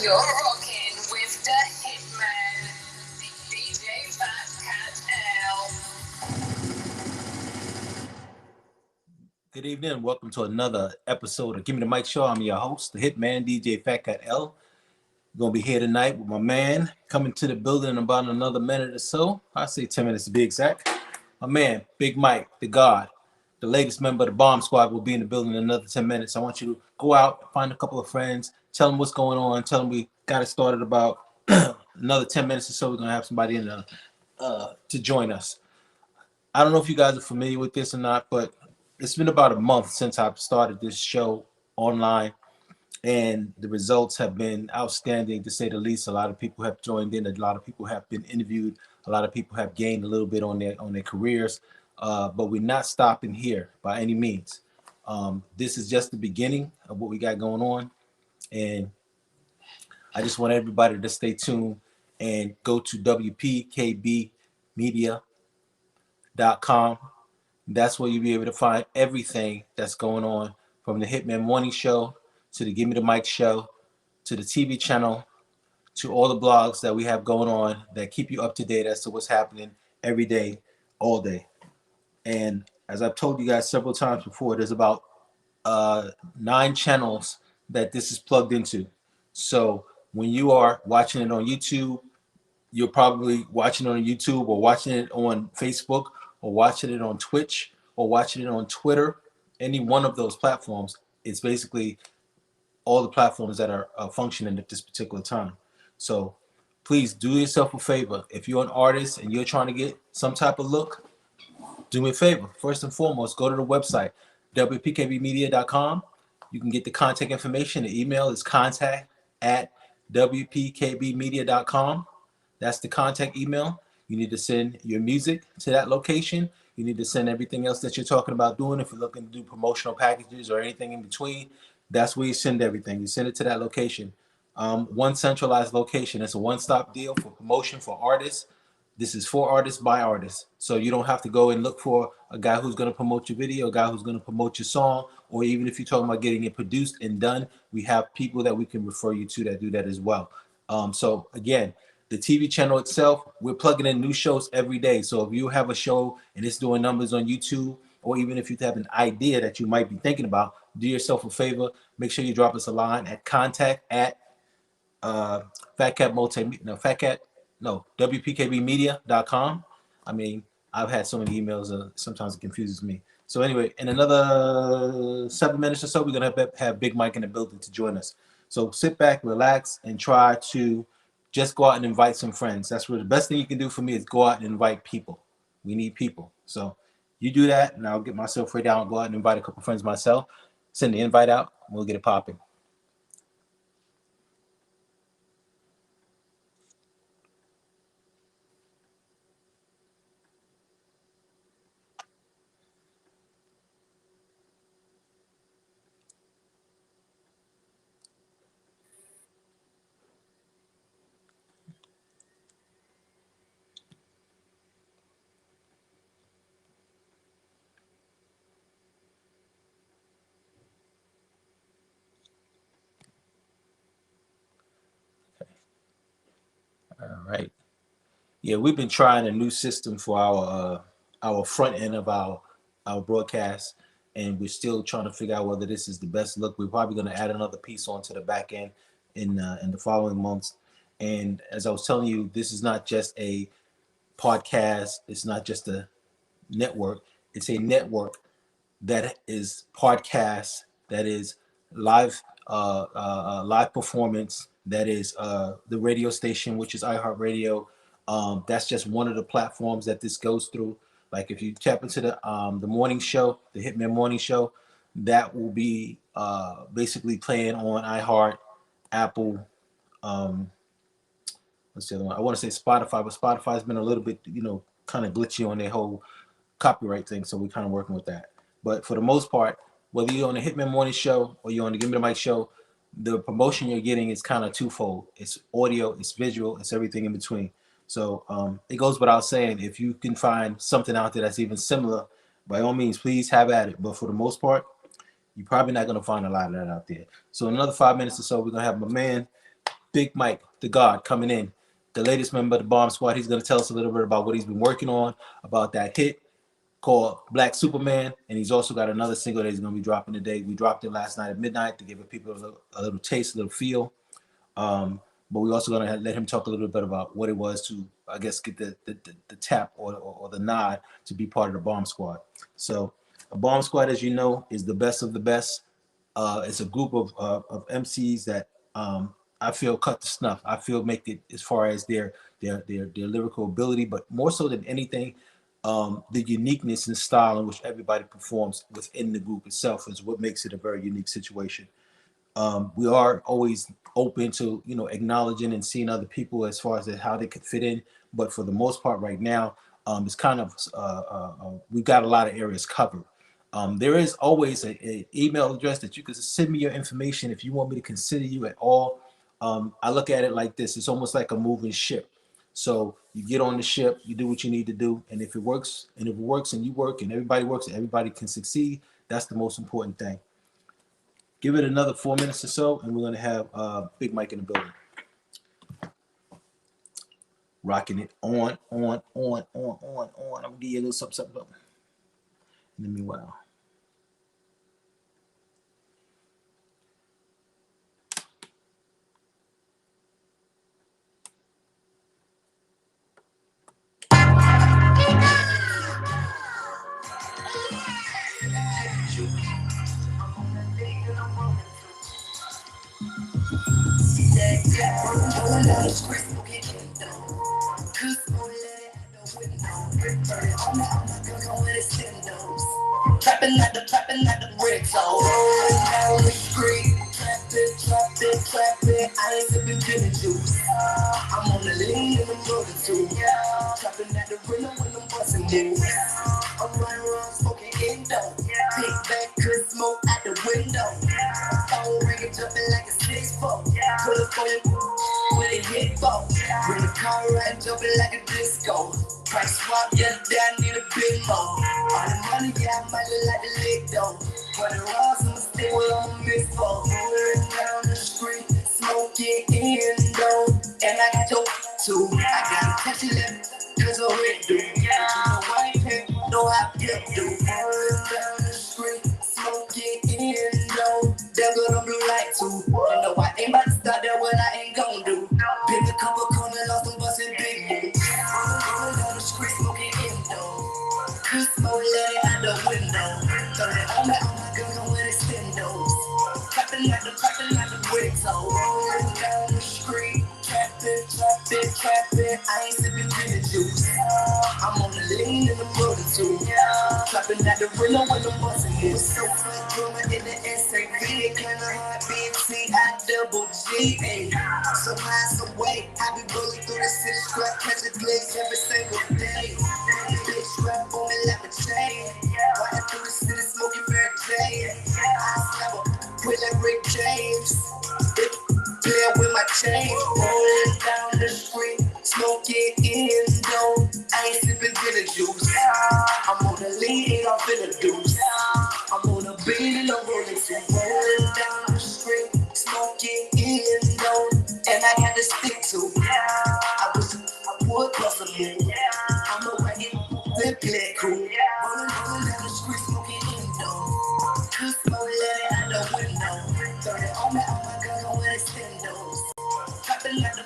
You're rocking with the Hitman, DJ PHAT L. Good evening. Welcome to another episode of Give Me the Mic Show. I'm your host, the Hitman, DJ PHAT L. We're going to be here tonight with my man coming to the building in about another minute or so. I say 10 minutes to be exact. My man, Big Mike, the God, the latest member of the Bomb Squad will be in the building in another 10 minutes. I want you to go out, find a couple of friends, tell them what's going on, tell them we got it started about another 10 minutes or so. We're going to have somebody in to join us. I don't know if you guys are familiar with this or not, but it's been about a month since I've started this show online, and the results have been outstanding to say the least. A lot of people have joined in. A lot of people have been interviewed. A lot of people have gained a little bit on their careers, but we're not stopping here by any means. This is just the beginning of what we got going on, and I just want everybody to stay tuned and go to WPKBmedia.com. That's where you'll be able to find everything that's going on, from the Hitman Morning Show to the Give Me the Mic Show to the TV channel to all the blogs that we have going on that keep you up to date as to what's happening every day, all day. And as I've told you guys several times before, there's about 9 channels that this is plugged into. So when you are watching it on YouTube, you're probably watching it on YouTube or watching it on Facebook or watching it on Twitch or watching it on Twitter. Any one of those platforms, it's basically all the platforms that are functioning at this particular time. So please do yourself a favor. If you're an artist and you're trying to get some type of look, do me a favor. First and foremost, go to the website, WPKBmedia.com. You can get the contact information. The email is contact@WPKBmedia.com. That's the contact email. You need to send your music to that location. You need to send everything else that you're talking about doing. If you're looking to do promotional packages or anything in between, that's where you send everything. You send it to that location. One centralized location. It's a one-stop deal for promotion for artists. This is for artists by artists. So you don't have to go and look for a guy who's going to promote your video, a guy who's going to promote your song, or even if you're talking about getting it produced and done, we have people that we can refer you to that do that as well. So again, the TV channel itself, we're plugging in new shows every day. So if you have a show and it's doing numbers on YouTube, or even if you have an idea that you might be thinking about, do yourself a favor. Make sure you drop us a line at contact at WPKBmedia.com. I mean, I've had so many emails, sometimes it confuses me. So anyway, in another 7 minutes or so, we're going to have Big Mike in the building to join us. So sit back, relax, and try to just go out and invite some friends. That's where the best thing you can do for me is go out and invite people. We need people. So you do that, and I'll get myself ready out and go out and invite a couple friends myself. Send the invite out, and we'll get it popping. All right. Yeah, we've been trying a new system for our front end of our broadcast, and we're still trying to figure out whether this is the best look. We're probably going to add another piece onto the back end in the following months. And as I was telling you, this is not just a podcast. It's not just a network. It's a network that is podcast, that is live live performance, that is the radio station, which is iHeartRadio. That's just one of the platforms that this goes through. Like if you tap into the morning show, the Hitman Morning Show, that will be basically playing on iHeart, Apple. Um, what's the other one? I want to say Spotify, but Spotify's been a little bit, kind of glitchy on their whole copyright thing, so we're kind of working with that. But for the most part, whether you're on the Hitman Morning Show or you're on the Give Me the Mic Show, the promotion you're getting is kind of twofold. It's audio, it's visual, it's everything in between. So it goes without saying, if you can find something out there that's even similar, by all means, please have at it. But for the most part, you're probably not going to find a lot of that out there. So in another 5 minutes or so, we're going to have my man Big Mike, the God, coming in, the latest member of the Bomb Squad. He's going to tell us a little bit about what he's been working on, about that hit called Black Superman, and he's also got another single that he's going to be dropping today. We dropped it last night at midnight to give people a little taste, a little feel. But we're also going to let him talk a little bit about what it was to, I guess, get the tap or the nod to be part of the Bomb Squad. So, a Bomb Squad, as you know, is the best of the best. It's a group of MCs that I feel cut the snuff. I feel make it as far as their lyrical ability, but more so than anything, the uniqueness and style in which everybody performs within the group itself is what makes it a very unique situation. We are always open to acknowledging and seeing other people as far as how they could fit in, but for the most part right now, it's kind of we've got a lot of areas covered. There is always a email address that you can send me your information if you want me to consider you at all. I look at it like this: it's almost like a moving ship. So you get on the ship, you do what you need to do, and if it works, and you work, and everybody can succeed. That's the most important thing. Give it another 4 minutes or so, and we're gonna have Big Mike in the building, rocking it on. I'm gonna give you a little something. In the meanwhile, trapping at the brick zone. Down the street, trapping. I ain't sipping gin and juice. I'm on the lean and I'm rolling too. Trapping at the window when I'm busting moves. I'm running around smoking Indo. Big back, good smoke at the window. Phone ringing, jumping like a 6'4". Pull up on it with a hit ball. Bring the car right, jumping like a disco. Price swap, yeah, I need a big mo. All the money, yeah, I might look like the lick though. For the Ross, I'ma stay where I'm miss for. Rolling down the street, smoking Indo. And I got your too. I gotta catch it left, cause I'm with do. But you know I ain't here, know how to get do. Rolling down the street, smoking Indo. There go the blue light too. You know I ain't about to start there what I ain't gon' do. Pick a couple corners, lost them bustin' big moves. Rolling down the street, smoking Indo. Smoke let it out the window. Throw it on my gun with extendos. Trapping like the brick zone. Rolling down the street, trapping. I ain't sipping gin and juice. I'm on the lean and I'm rolling too. Trapping at the window when I'm busting it. So much drama in the SAV. Kinda hard BT, I double G. So high, so weight. I be rolling through the city, scrap, catch a glitch every single day. Bitch rap on me like a chain. Riding through the city, smoking Mary Jane. I slap her, quit like Rick James. Playing with my chain, rolling down the street, smoking Indo. I ain't sipping gin and juice. I'm on the lean, I'm finna deuce. I'm on the beat and I'm rolling through. Rolling down the street, smoking Indo. And I got to stick to. I would bust a move. I'm a wagon, then play cool. Rolling down the street, smoking Indo. Smoke let it out the window. Throw it on my gun with extendos. Trapping like the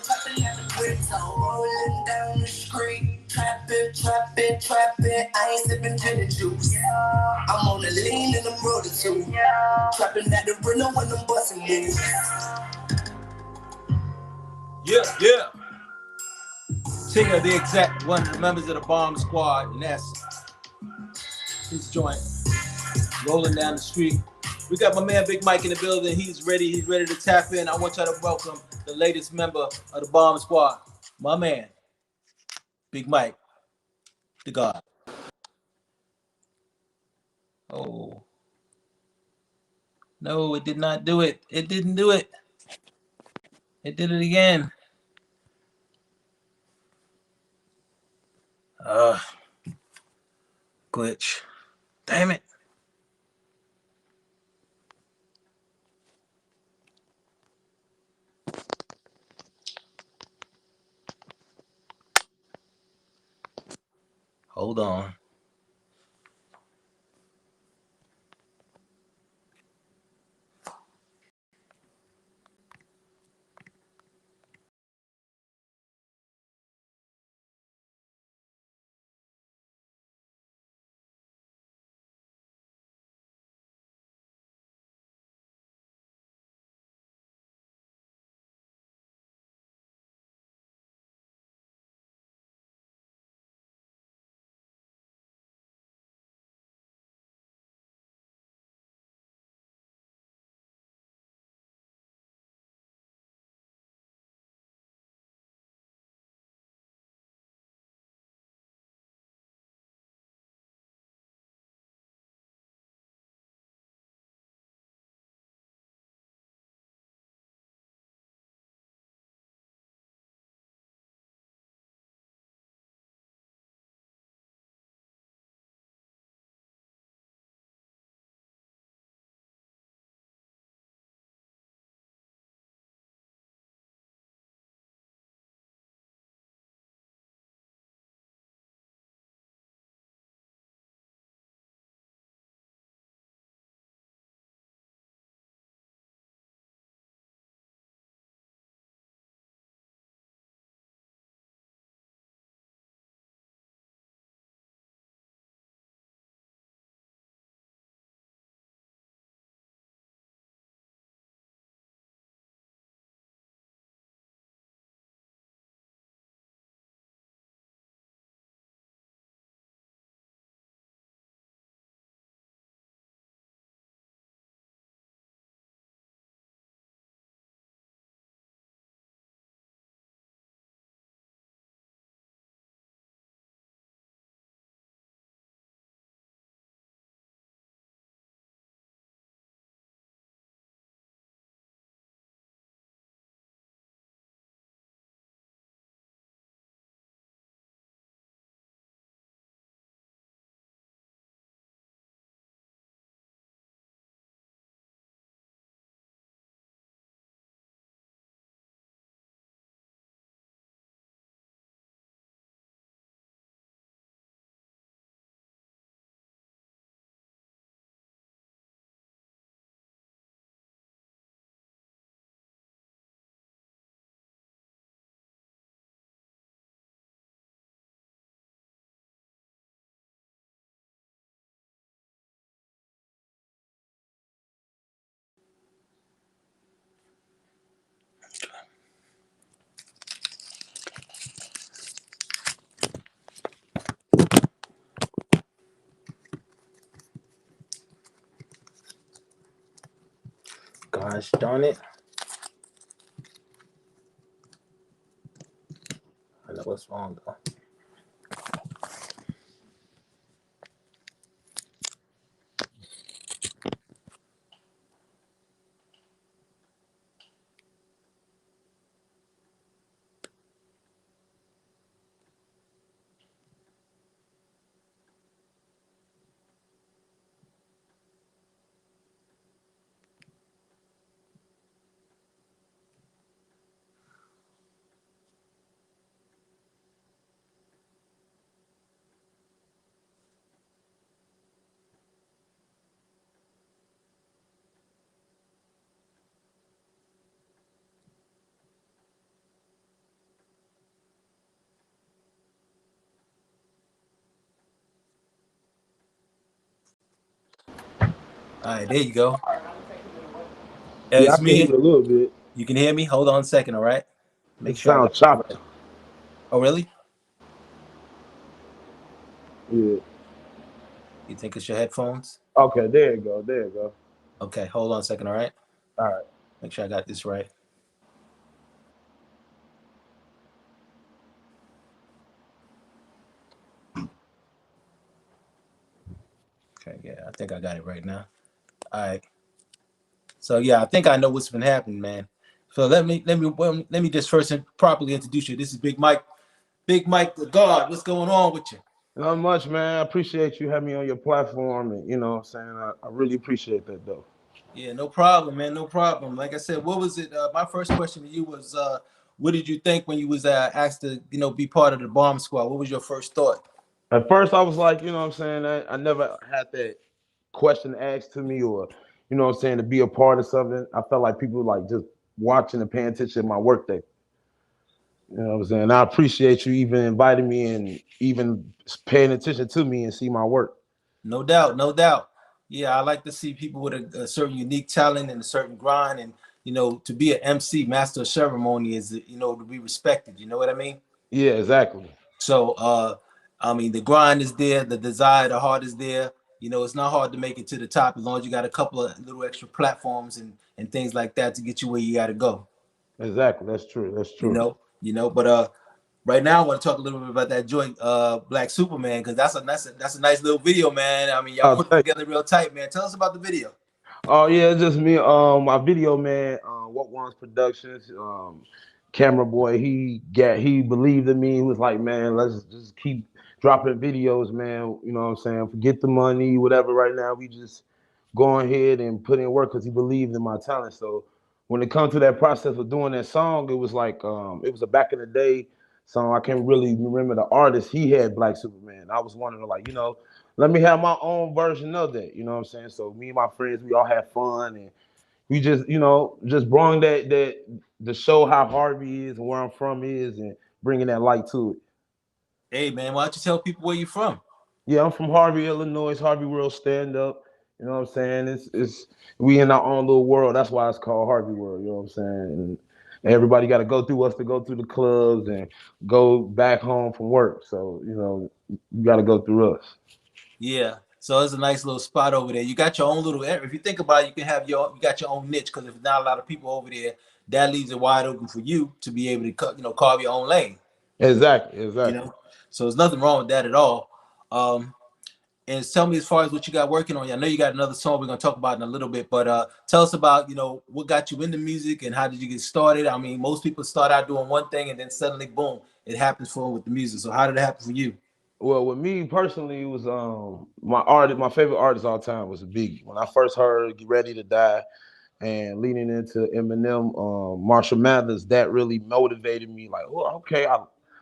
brick zone. Rolling down the street, trapping. I ain't sipping gin and juice. I'm on the lean and I'm rolling too. Trapping at the window when I'm busting moves. Yeah. Tigger, the exact one of the members of the Bomb Squad, and that's his joint. Rolling down the street. We got my man Big Mike in the building. He's ready to tap in. I want y'all to welcome the latest member of the Bomb Squad, my man, Big Mike, the God. Oh, no, it did not do it. It didn't do it. It did it again. Glitch. Damn it. Hold on. Gosh darn it. I know what's wrong though. All right, there you go. Yeah, I It's can hear me. you a little bit. You can hear me? Hold on a second, all right? It Make sure I got sounds this choppy. right. Oh, really? Yeah. You think it's your headphones? Okay, there you go. There you go. Okay, hold on a second, all right? All right. Make sure I got this right. Okay, yeah, I think I got it right now. All right. So yeah, I think I know what's been happening, man. So let me just first properly introduce you. This is Big Mike the God. What's going on with you? Not much, man. I appreciate you having me on your platform, and you know what I'm saying. I really appreciate that, though. Yeah, no problem, man. No problem. Like I said, what was it? My first question to you was, what did you think when you was asked to, be part of the bomb squad? What was your first thought? At first, I was like, you know what I'm saying? I never had that question asked to me or, you know what I'm saying, to be a part of something. I felt like people like just watching and paying attention to my work day. You know what I'm saying? I appreciate you even inviting me and even paying attention to me and see my work. No doubt, no doubt. Yeah, I like to see people with a certain unique talent and a certain grind, and to be an MC, master of ceremony, is to be respected. You know what I mean? Yeah, exactly. So, I mean, the grind is there, the desire, the heart is there. It's not hard to make it to the top as long as you got a couple of little extra platforms and things like that to get you where you got to go. Exactly. That's true. That's You true. know, but right now I want to talk a little bit about that joint, Black Superman, because that's a nice little video, man. I mean, y'all I'll put it tell you. together real tight, man. Tell us about the video. Oh yeah, it's just me. My video man, What Ones Productions, camera boy. He believed in me. He was like, man, let's just keep dropping videos, man. You know what I'm saying? Forget the money, whatever. Right now, we just go ahead and put in work because he believed in my talent. So when it comes to that process of doing that song, it was like it was a back in the day song. I can't really remember the artist. He had Black Superman. I was wondering, like, let me have my own version of that. You know what I'm saying? So me and my friends, we all had fun and we just, just brought that to show how Harvey is and where I'm from is and bringing that light to it. Hey, man, why don't you tell people where you're from? Yeah, I'm from Harvey, Illinois. Harvey World Stand Up. You know what I'm saying? It's we in our own little world. That's why it's called Harvey World. You know what I'm saying? And everybody got to go through us to go through the clubs and go back home from work. So you got to go through us. Yeah. So it's a nice little spot over there. You got your own little area. If you think about it, you can have you got your own niche, because if not a lot of people over there, that leaves it wide open for you to be able to carve your own lane. Exactly, You exactly. know, so there's nothing wrong with that at all. Um, and tell me as far as what you got working on. I know you got another song we're gonna talk about in a little bit, but tell us about what got you into music and how did you get started. I mean, most people start out doing one thing and then suddenly, boom, it happens for them with the music. So how did it happen for you? Well, with me personally, it was my favorite artist all time was Biggie. When I first heard "Get Ready to Die" and leaning into Eminem, Marshall Mathers, that really motivated me. Like, well, okay,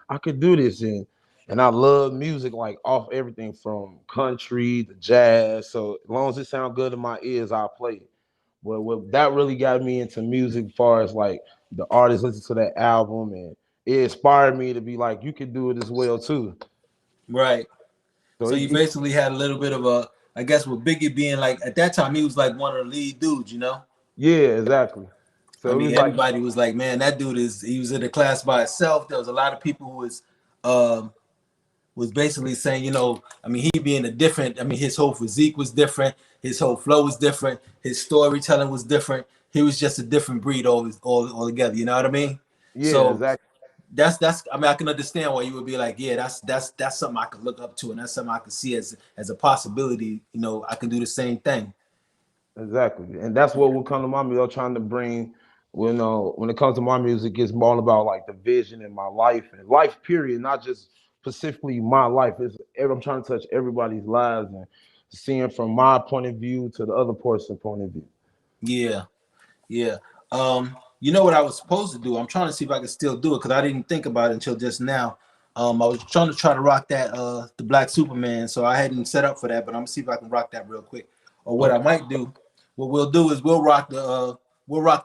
I could do this, and I love music like off everything from country to jazz. So as long as it sounds good in my ears, I'll play it. But what that really got me into music, as far as like the artist listen to that album, and it inspired me to be like, you can do it as well too. Right. So So you basically had a little bit of a, I guess, with Biggie being like at that time he was like one of the lead dudes. yeah, exactly. I So it mean, was like, everybody was like, man, that dude he was in a class by itself. There was a lot of people who um, was basically saying, I mean, he being a different, I mean, his whole physique was different, his whole flow was different, his storytelling was different. He was just a different breed all together. You know what I mean? yeah, So exactly. that's I mean, I can understand why you would be like, yeah, that's something I could look up to, and that's something I could see as a possibility. I can do the same thing. Exactly, and that's what will come to my music. Trying to bring, when it comes to my music, it's more about like the vision in my life and life period, not just specifically my life. I'm trying to touch everybody's lives and seeing from my point of view to the other person's point of view. Yeah. Yeah. You know what I was supposed to do? I'm trying to see if I can still do it because I didn't think about it until just now. I was trying to rock that the Black Superman, so I hadn't set up for that, but I'm gonna see if I can rock that real quick. Or what I Okay. might do, what we'll do is we'll rock the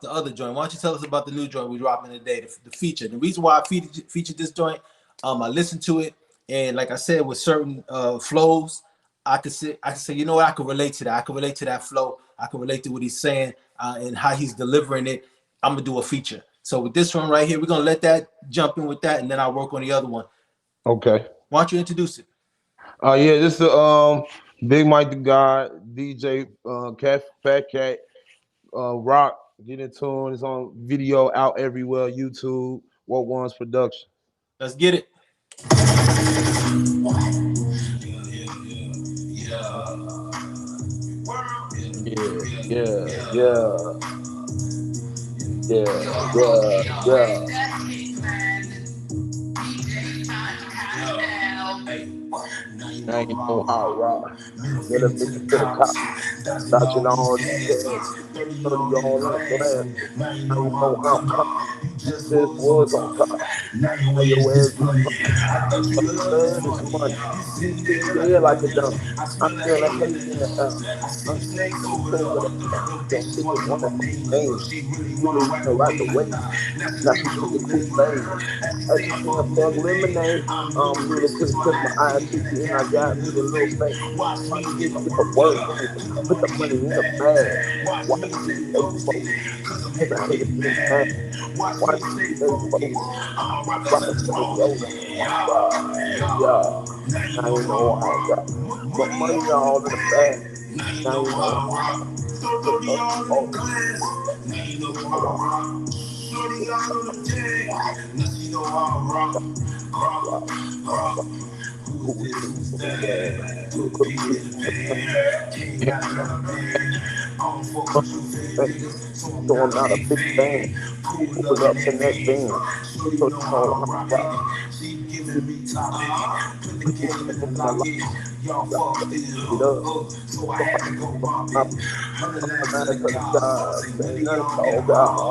other joint. Why don't you tell us about the new joint we're dropping today, the feature? The reason why I featured this joint, I listened to it, and like I said, with certain flows, I could say, you know what, I could relate to that. I could relate to that flow. I could relate to what he's saying and how he's delivering it. I'm gonna do a feature. So with this one right here, we're gonna let that jump in with that, and then I'll work on the other one. Okay. Why don't you introduce it? Yeah, this is Big Mike the God, DJ Fat Cat, Rock, get in tune. It's on video out everywhere, YouTube, What One's production. Let's get it. Yeah, yeah, yeah, yeah, yeah, With yeah. the hitman, DJ Now you know how rock. Get a nigga to the cop. Dodging all these cash. 30 on that glass. Now you know how I'm coming. Just This was on was on top. top. Now your Now your ass ass is is blunted. I thought you love loved is this money. money. You You sitting sitting there like there a like a dummy. dummy. I I smell the smell the hate in hate the in the air. air. I see I the see snakes over you over there. there. Them Them bitches bitches wanna know wanna my know name. my name. She really You wanna really ride wanna the ride the wave. wave. Now she Now take she a take cool a cool lane. lane. As she As say she I'm say I'm fuck fuck lemonade. lemonade. I'm really Really quick quick to my to my eyes eyes see see, and and I I got got me me a a little little face. face. Watch me Watch get me the get the work work done. done. Put Put the the money money in the in the bag. bag. Watch Watch me me stay stay focused. focused. Cause I'm Cause here I'm to here to get get mad. mad. Watch me Watch me stay stay focused. focused. I'ma rock a Rock a Philly Philly roller. roller. Yeah, Yeah, yeah. yeah. Now you Now know you how know I how I rock. rock. But Money money all in all the in the bag. bag. Now you Now know you know how I how I rock. rock. Throw Put 30 up all in the all glass. Now you know how the I rock. Shorty all on the tag. Now you know how I rock. rock. Rock, rock. Who Who is is this? this? Who's Who's that? that? Put Put P me in the in the pan. King got another man. I don't fuck with you fake bag. niggas, so I'm So not I'm a not a big big fan. fan. Pull up Pull in up that in that van. van. Sure you So know you know how I how rock I rock. it. She giving me top it. Put the game in the And I like locket. Y'all fucked it it up. up. So I So had to go rob I it. Hundred I'm lines to mad the to the gods. gods. Say none Ain't of none of y'all y'all got got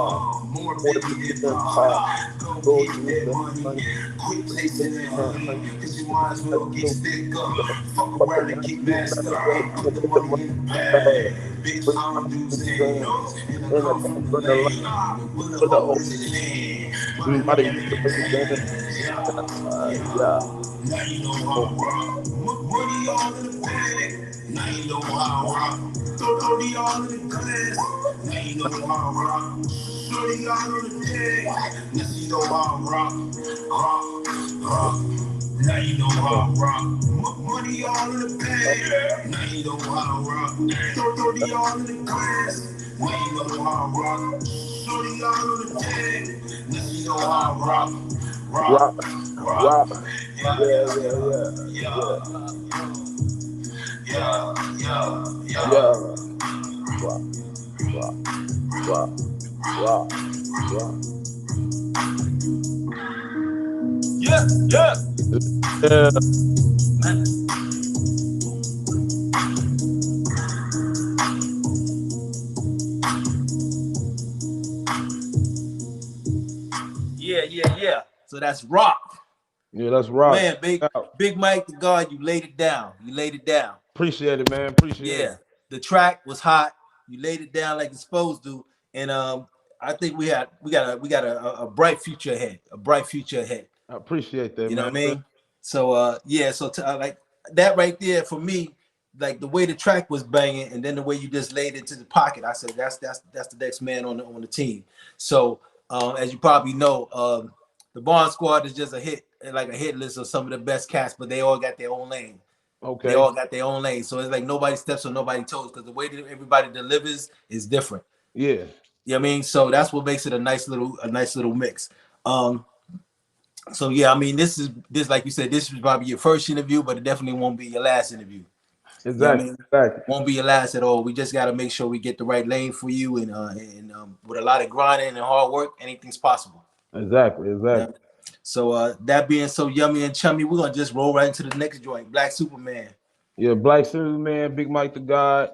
more more biggie biggie than than pop. pop. Go Go get get that that money. money. Quit Quit chasing that chasing that honey. honey. Cause you might as well get So stick up. Fuck fuck around and around get and get messed messed up. up. Put the Put the money money in the in the bag. bag. Bitch, Bitch, I I'm don't do do Zans. things And I in the come come from the from the land. land. With bullet Put the holes whole in his hand. somebody Money used to bring it down. Yeah. yeah. Now you know how I rock. Money all in the bag. Now you know how I rock. Throw 30 all in the glass. Now you know how I rock. 30 all in the bag. Now you know how I rock. Rock. Now you know how I rock. Money all in the bag. Now you know how I rock. Throw 30 all in the glass. Now you know how I rock. 30 all in the bag. Now you know how I rock. Rock, Rock. rock. Yeah, Yeah, yeah, yeah, yeah, yeah, yeah, yeah, yeah, yeah, yeah. yeah. Rock, rock, rock, rock, rock. Yeah, yeah. Yeah, Yeah, yeah, yeah. So that's rock. yeah, that's My rock. man, Out. Big Mike the God, you laid it down. You laid it down. Appreciate it, man. Appreciate it. Yeah. The track was hot. You laid it down like it's supposed to. And I think we got a bright future ahead. A bright future ahead. I appreciate that, You know man. what I mean? So yeah, so like that right there for me, like the way the track was banging, and then the way you just laid it to the pocket, I said that's the next man on the team. So as you probably know, the Barn Squad is just a hit, like a hit list of some of the best cats, but they all got their own lane. They Okay. all got their own lane, so it's like nobody steps on nobody's toes because the way that everybody delivers is different. Yeah. You know what I mean? So that's what makes it a nice little mix. Um, so yeah, I mean, this like you said, this is probably your first interview, but it definitely won't be your last interview. You know what I Exactly. mean? Exactly. Won't be your last at all. We just got to make sure we get the right lane for you, and with a lot of grinding and hard work, anything's possible. Exactly. Yeah. Exactly. So that being so yummy and chummy, we're gonna just roll right into the next joint, Black Superman. Yeah, Black Series, man. Big Mike the God.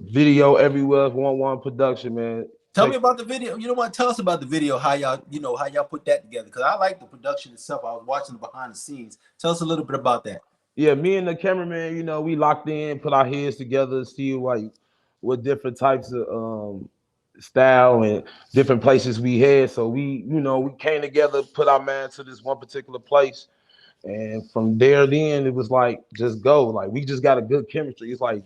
Video everywhere. 1-1 production, man. Tell me Take about the video. You know what? Tell us about the video. How y'all put that together? Because I like the production itself. I was watching the behind the scenes. Tell us a little bit about that. Yeah, me and the cameraman, we locked in, put our heads together, see what different types of style and different places we had. So we came together, put our man to this one particular place, and from there, then it was like just go. Like we just got a good chemistry. It's like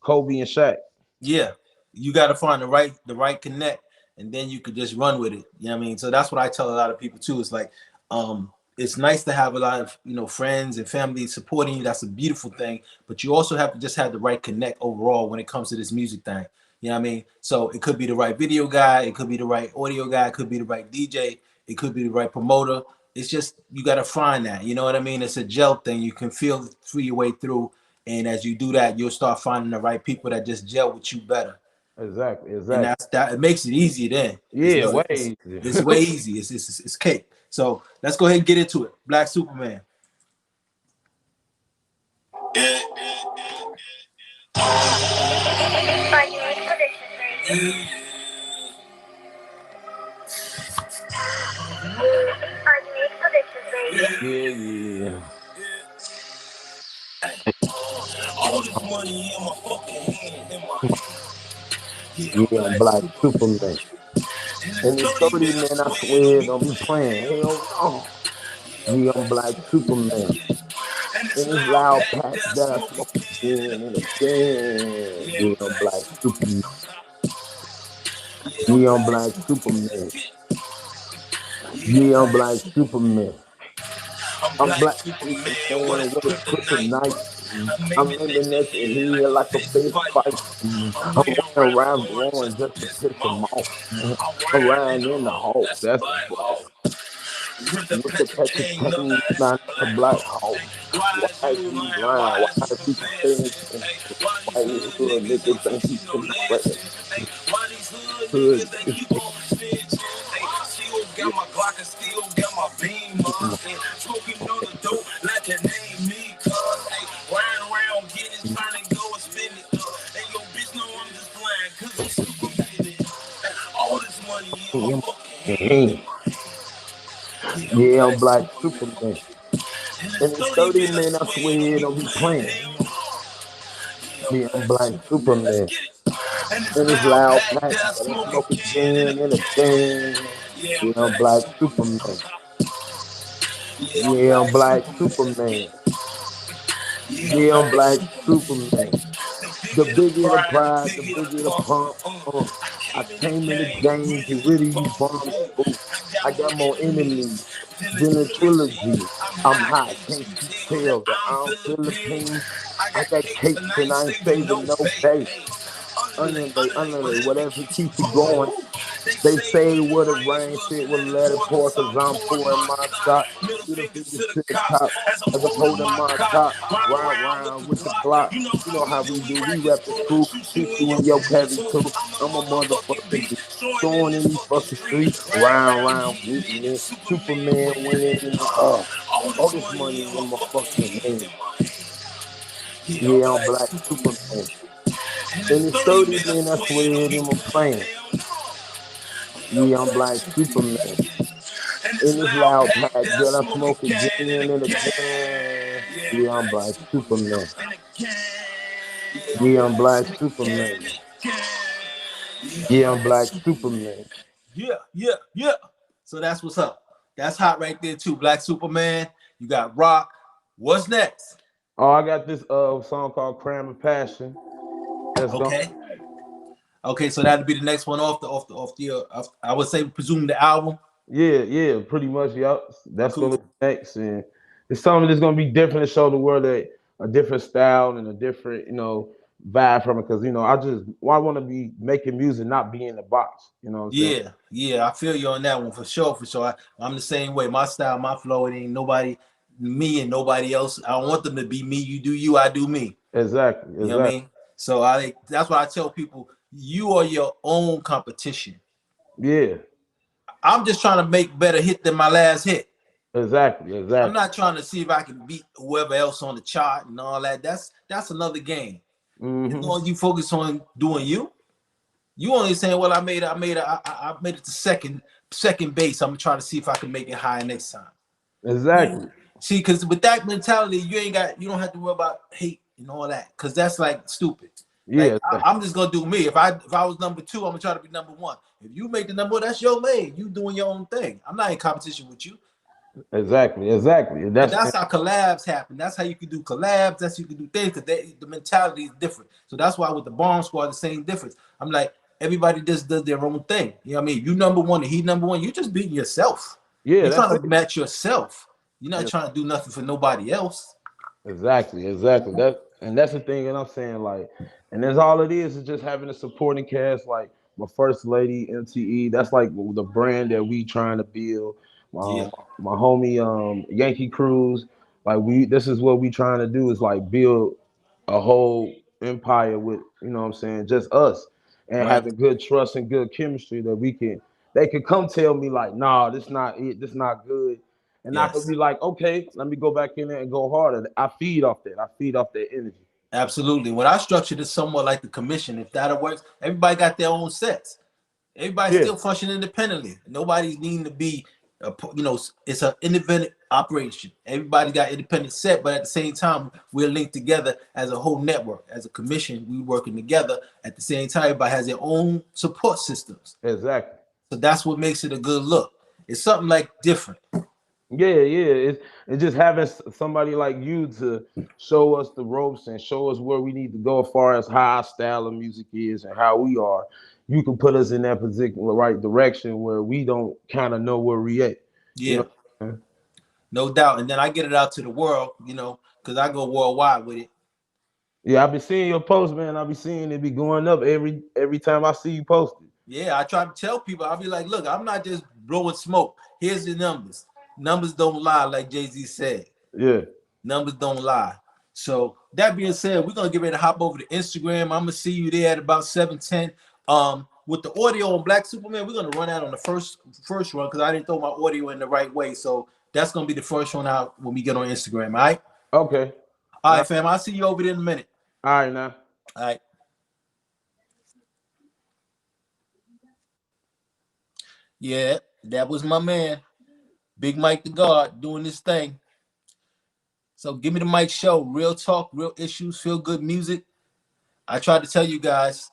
Kobe and Shaq. Yeah, you got to find the right connect, and then you could just run with it. You know what I mean? So that's what I tell a lot of people too. It's like, it's nice to have a lot of friends and family supporting you. That's a beautiful thing, but you also have to just have the right connect overall when it comes to this music thing. You know what I mean? So it could be the right video guy, it could be the right audio guy, it could be the right DJ, it could be the right promoter. It's just you got to find that. You know what I mean? It's a gel thing. You can feel through your way through. And as you do that, you'll start finding the right people that just gel with you better. Exactly, And exactly. that it makes it easier then. It's Yeah, no, way easier. it's way easy. It's cake. So let's go ahead and get into it. Black Superman. Yeah, yeah. All this money in my fucking hand, in my yeah, I'm Yeah, I'm Black Black Superman. Superman. And it's And it's 30 30, minutes man, I where don't swear, be don't be playing. Hell no. yeah, I'm Yeah, I'm Black Black Superman. Superman. And it's And it's loud loud pack pack that I that I smoke smoke again again and again. Yeah, Yeah, I'm I'm Black Black Superman. Superman. Yeah, I'm Yeah, I'm Black Black Superman. Superman. Yeah, I'm Yeah, I'm Black Black Superman. Superman. I'm I'm Black Black Superman with Superman a with a kryptonite. kryptonite. I'm I'm aiming at aiming the at your head head like like a a fist fist fight. fight. I'm I'm running running around around blowing blowing just to just to piss piss him him off. off. I'm I'm riding in riding the in the hole, Hulk. that's a That's a black black. hole. With the With the petrol Petra chain, no, chain, that's not a a black black hole. hole. Why Why is is you you lying? lying? Why Why is you are people confessing? saying Hey, things? why these Why these hood hood niggas don't niggas teach think you he no finna threaten? lesson? Hey, why these hood Hood. niggas they keep on snitching? Hey, still got my Glock and still got my beamer. And smoking on the dope like it ain't me, cuz. Hey, riding around getting it, trying to go and spend it. Hey, yo, bitch, know I'm just playing, cause I'm super with it. Hey, all this money in my fucking hand. Yeah, I'm Yeah, Black I'm Black Superman. Superman. And it's And it's 30 30, minutes, man, I I swear, don't swear, be don't be playing. playing. Hell no. Yeah, I'm Yeah, I'm Black Black Superman. Let's Superman. get it. And it's And it's loud loud pack pack that I that I smoke smoke again and again and again. again. Yeah, I'm Yeah, I'm Black Black Superman. Superman. Yeah, I'm Yeah, I'm Black Black Superman. Let's get Superman. it. Yeah, I'm Yeah, I'm Black Black Superman. Superman. The The bigger the bigger the pride, the pride, the bigger the bigger the pump. pump. I I came in the came in the game, game, really get you rid of you bums. bums. Ooh, I got I more got more enemies enemies than a than a trilogy. trilogy. I'm I'm hot, hot, can't can't you you tell that tell that I'm I'm Philippine? Philippine? I I got got cakes and cakes I and ain't I ain't saving no saving no face. face. Underlay, underlay, Underlay, whatever whatever keeps it keeps it going. going. They They say say when the what a rain rain spills, fit let will it let it pour, pour, cause cause I'm I'm pouring pouring my my shot. shot. Middle Middle fingers finger to the to the cops top as I'm as I'm holding holding my my cot. top. Ride Ride around with round the with the Glock. Glock. You know You how know we how do, we we do. We rack the rap the crew. crew, Shoot shoot you in you your in your cavity cavity too. too. I'm a I'm a motherfucking motherfucking beast. beast. Showing in Showing these in these fucking fucking streets. streets, Ride round around round getting getting it. it. Superman Superman winning winning it. in it. All All this this money money in my in my fucking fucking hand. hand. Yeah, I'm Yeah, I'm Black Black Superman. Superman. And it's And it's 30 30, minutes man, I where swear don't be them I'm playing. playing. Hell no. Yeah, I'm Yeah, I'm Black Black Superman. Superman. And it's In this loud loud pack pack that I that I smoke smoke again again and and again. again. Yeah, I'm Yeah, I'm Black Black Superman. Superman. And again. Yeah, I'm Yeah, I'm Black Black Superman. And Superman. again. Yeah, I'm Yeah, I'm Black Black Superman. Superman. Yeah. So that's what's up. That's hot right there too. Black Superman. You got Rock. What's next? Oh, I got this song called Crime of Passion. That's going Okay. Okay, so that'll be the next one I would say presume the album. yeah, pretty much, yup. That's gonna be Cool. next. And it's something that's gonna be different to show the world a different style and a different, vibe from it. Cause I wanna be making music, not be in the box. You know what I'm saying? Yeah, I feel you on that one for sure, for sure. I'm the same way. My style, my flow, it ain't nobody, me and nobody else. I don't want them to be me. You do you, I do me. Exactly, You know what I exactly. mean? So that's why I tell people, you are your own competition. Yeah, I'm just trying to make better hit than my last hit. exactly, I'm exactly. not trying to see if I can beat whoever else on the chart and all that. That's another game. As Hmm. long as you focus on doing you, you only saying, well, I made it to second base. I'm trying to see if I can make it higher next time. Exactly. See, because with that mentality, you don't have to worry about hate and all that, because that's like stupid. Like Yeah, I'm just gonna do me. If I was number two, I'm gonna try to be number one. If you make the number one, that's your lane. You doing your own thing. I'm not in competition with you. exactly, exactly. And And that's how collabs happen. That's how you can do collabs. That's how you can do things, because the mentality is different. So that's why with the Bomb Squad, the same difference. I'm like, everybody just does their own thing. You know what I mean? You number one and he number one. You just beating yourself. yeah, You're that's trying it. to match yourself. You're not Yeah, trying to do nothing for nobody else. exactly, exactly. That's the thing that I'm saying. Like, and that's all it is just having a supporting cast like my first lady, MTE. That's like the brand that we trying to build. Yeah, My homie, Yankee Cruz. Like this is what we trying to do is like build a whole empire with, what I'm saying, just us and right. having good trust and good chemistry that they could come tell me like, nah, this not it, this not good. And I could Yes, be like, okay, let me go back in there and go harder. I feed off that. I feed off that energy. absolutely. When I structured it somewhat like the commission, if that works, everybody got their own sets. Everybody's Yeah, still functioning independently. Nobody's needing to be You know, it's an independent operation. Everybody got independent set, but at the same time, we're linked together as a whole network, as a commission. We working together at the same time. Everybody has their own support systems, Exactly. so that's what makes it a good look. It's something like different. Yeah, yeah. It's just having somebody like you to show us the ropes and show us where we need to go as far as how our style of music is and how we are. You can put us in that particular right direction where we don't kind of know where we at. You Yeah, know. no doubt. And then I get it out to the world, you know, because I go worldwide with it. Yeah, I be seeing your posts, man. I be seeing it be going up every time I see you post it. Yeah, I try to tell people, I'll be like, look, I'm not just blowing smoke. Here's the numbers. Numbers don't lie, like Jay-Z said. Yeah. Numbers don't lie. So that being said, we're gonna get ready to hop over to Instagram. I'm gonna see you there at about 7:10. With the audio on Black Superman, we're gonna run out on the first run because I didn't throw my audio in the right way. So that's gonna be the first one out when we get on Instagram. All right. Okay. All All right, fam. I'll see you over there in a minute. right now. All right. Yeah, that was my man, Big Mike the God, doing this thing. So give me the mic show. Real talk, real issues, feel good music. I tried to tell you guys,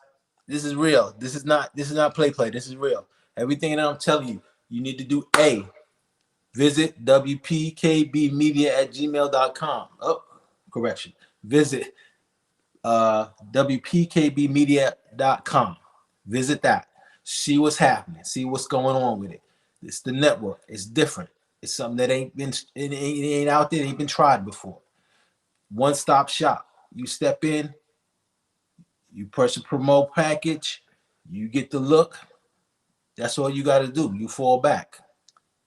this is real. This is not play. This is real. Everything that I'm telling you, you need to do visit wpkbmedia@gmail.com. Oh, correction. Visit wpkbmedia.com. Visit that. See what's happening. See what's going on with it. It's the network. It's different. It's something that ain't out there. It ain't been tried before. One stop shop. You step in, you press a promote package, you get the look. That's all you got to do. You fall back.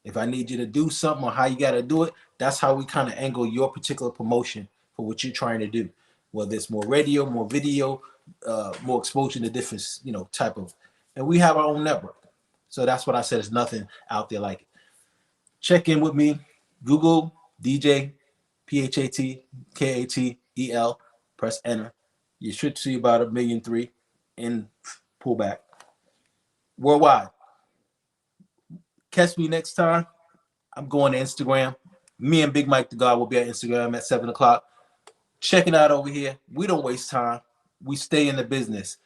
If I need you to do something or how you got to do it, that's how we kind of angle your particular promotion for what you're trying to do. Whether it's more radio, more video, more exposure to different, type of, and we have our own network. So that's what I said. There's nothing out there like it. Check in with me. Google DJ PHAT Press enter. You should see about 1,000,003 in pullback worldwide. Catch me next time. I'm going to Instagram. Me and Big Mike the God will be at Instagram at 7 o'clock. Check it out over here. We don't waste time. We stay in the business.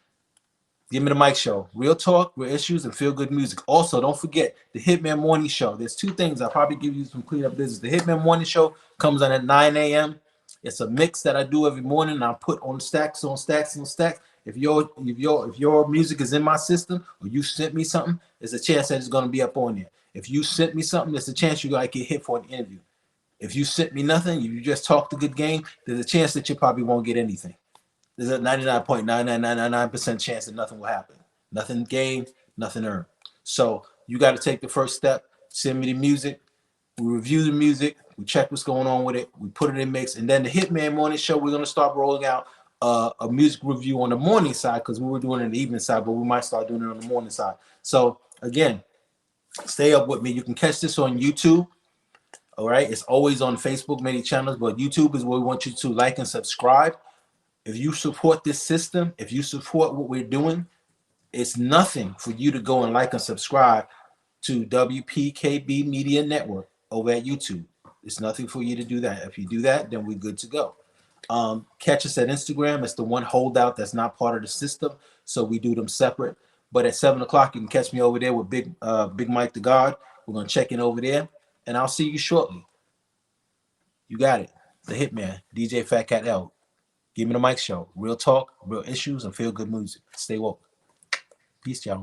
Give me the mic show. Real talk, real issues, and feel good music. Also, don't forget the Hitman Morning Show. There's two things. I'll probably give you some cleanup business. The Hitman Morning Show comes on at 9 a.m. It's a mix that I do every morning. And I put on stacks on stacks on stacks. If your music is in my system or you sent me something, there's a chance that it's going to be up on there. If you sent me something, there's a chance you might get hit for an interview. If you sent me nothing, you just talked a good game, there's a chance that you probably won't get anything. There's a 99.99999% chance that nothing will happen. Nothing gained, nothing earned. So you got to take the first step. Send me the music. We review the music. We check what's going on with it. We put it in mix. And then the Hitman Morning Show, we're going to start rolling out a music review on the morning side because we were doing it on the evening side, but we might start doing it on the morning side. So again, stay up with me. You can catch this on YouTube. All right. It's always on Facebook, many channels, but YouTube is where we want you to like and subscribe. If you support this system, if you support what we're doing, it's nothing for you to go and like and subscribe to WPKB Media Network over at YouTube. It's nothing for you to do that. If you do that, then we're good to go. Catch us at Instagram. It's the one holdout that's not part of the system, so we do them separate. But at 7 o'clock, you can catch me over there with Big Mike the God. We're gonna check in over there, and I'll see you shortly. You got it. The Hitman, DJ Fat Cat L. Give me the mic show. Real talk, real issues, and feel good music. Stay woke. Peace, y'all.